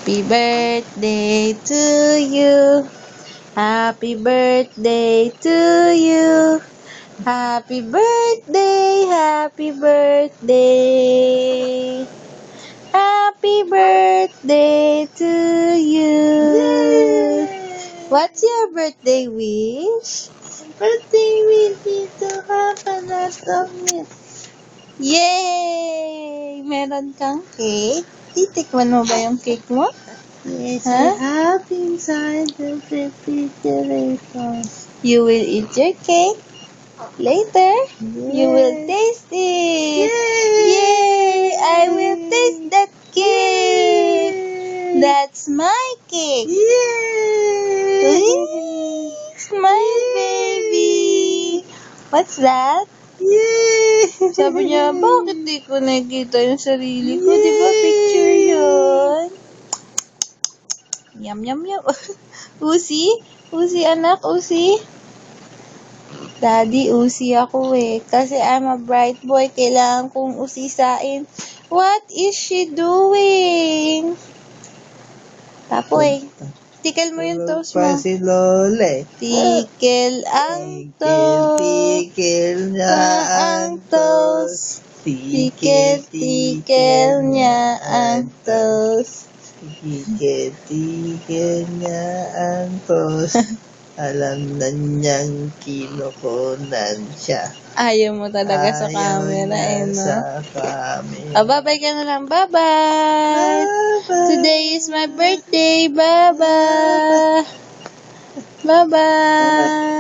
Happy birthday to you. Happy birthday to you. Happy birthday, happy birthday. Happy birthday to you. What's your birthday wish? Birthday wish is to have a lot of milk. Yay! Meron kang cake? Titikman mo ba yung cake mo? Yes, Huh? I have inside the refrigerator. You will eat your cake later. You will Yes. taste it. Yay! Yay! I will taste that cake. Yay! That's my cake. Yay! Smile, baby. What's that? Yay! Sabi niya, bakit di ko nakikita yung sarili ko? Di ba picture yun? Yum, yum, yum. Usi? Usi, anak, usi? Daddy, usi ako eh. Kasi I'm a bright boy. Kailangan kong usisain. What is she doing? Tapoy. Tickle mo yung toast mo. Pa si Lola eh. Tickle ang toast. Tikil niya ang toast. Tickle, tickle niya ang toast. Tikil niya ang toast. Alam na niyang kinukunan siya. Ayaw mo talaga sa Ayaw camera niya eh, no? sa camera. Oh, bye-bye ka na lang. Bye-bye! Bye-bye. Today is my birthday. Bye-bye! Bye-bye!